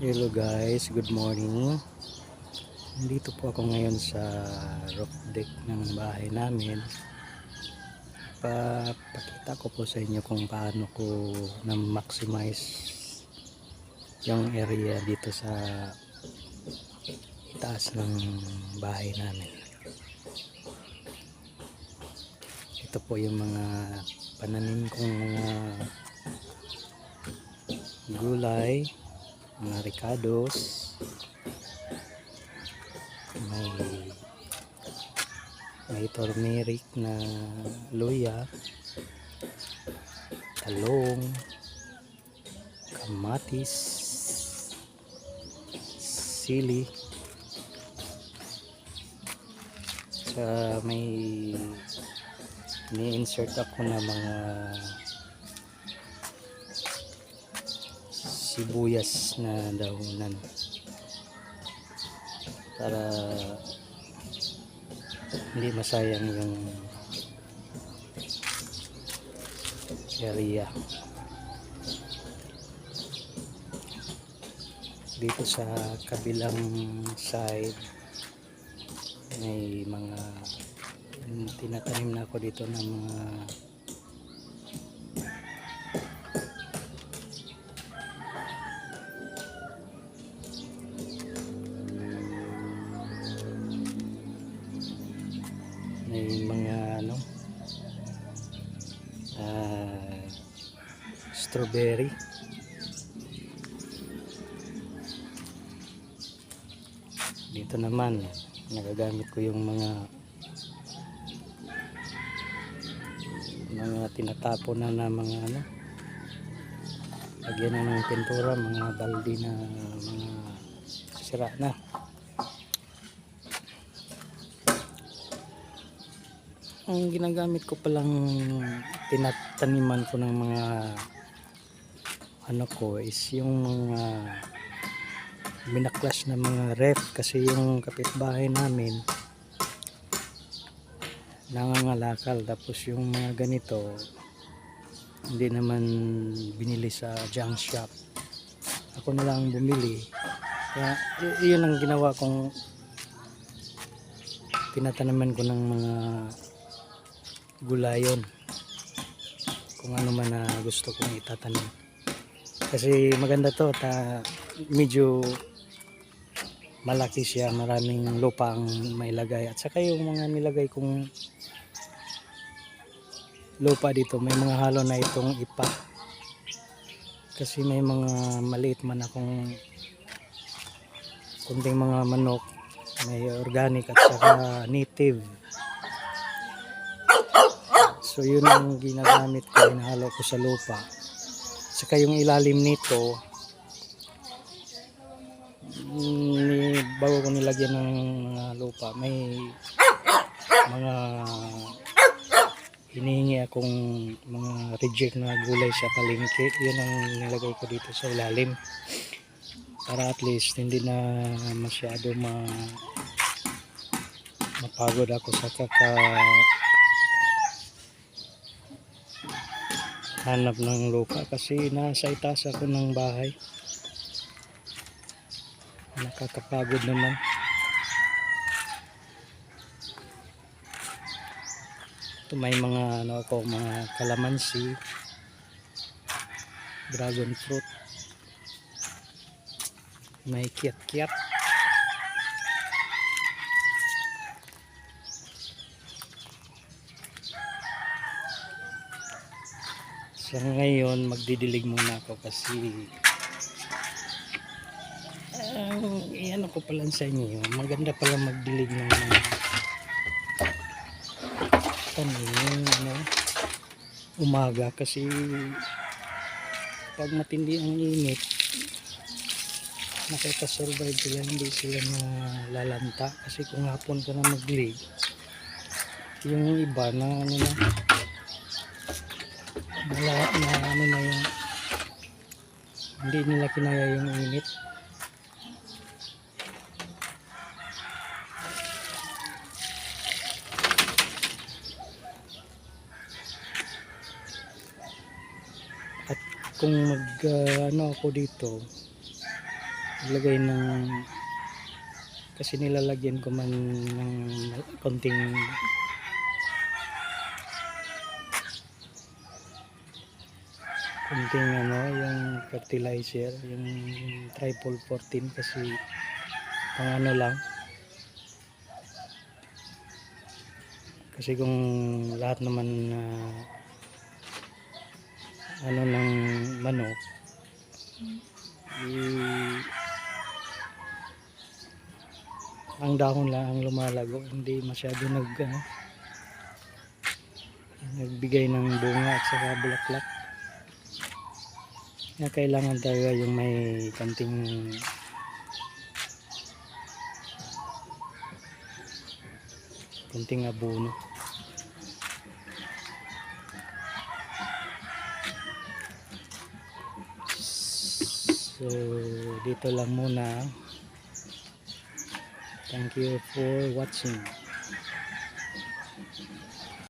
Hello guys, good morning. Nandito po ako ngayon sa roof deck ng bahay namin. Papakita ko po sa inyo kung paano ko na-maximize yung area dito sa itaas ng bahay namin. Ito po yung mga pananim kong mga gulay, mga ricados, may turmeric na luya, talong, kamatis, sili, sa may ni-insert ako na mga sibuyas na dahunan para hindi masayang yung area. Dito sa kabilang side may mga tinatanim na ako dito ng mga strawberry. Dito naman nagagamit ko yung mga tinatapon na mga lagyan na ng pintura, mga baldi na mga sira na. Ang ginagamit ko palang tinataniman ko ng mga is yung mga binaklas na mga ref, kasi yung kapitbahay namin nangangalakal, tapos yung mga ganito hindi naman binili sa junk shop, ako na lang bumili. Kaya yun ang ginawa kong tinataniman ko ng mga gulayon, kung ano man na gusto kong itatanim, kasi maganda to, medyo malaki siya, maraming lupa ang mailagay, at saka yung mga nilagay kong lupa dito may mga halo na itong ipa, kasi may mga maliit man akong kunting mga manok, may organic at saka native, so yun ang ginagamit ko, hinahalo ko sa lupa. Saka yung ilalim nito, bago ko nilagyan ng mga lupa, may mga hinihingi akong mga reject na gulay sa palengke, yun ang nilagay ko dito sa ilalim, para at least hindi na masyado mapagod ako sa hanap ng lupa, kasi nasa itaas ako ng bahay, nakakapagod naman. Ito may mga mga kalamansi, dragon fruit, may kiat-kiat, so ngayon magdidilig muna ako, kasi ano ko pala sa inyo, maganda pala magdilig ng mga tanim umaga, kasi pag matindi ang init nakaka-survive sila, hindi sila lalanta, kasi kung hapon ka na magdilig, yung iba na yung hindi nila kinaya yung init. At kung ako dito, Ilagay ng, kasi nilalagyan ko man ng konting ano, yung fertilizer, yung triple 14, kasi pang ano lang, kasi kung lahat naman ano ng manok, ang dahon lang ang lumalago, hindi masyado nagbigay ng bunga at saka bulaklak. Kaya kailangan talaga yung may konting abono. So dito lang muna. Thank you for watching.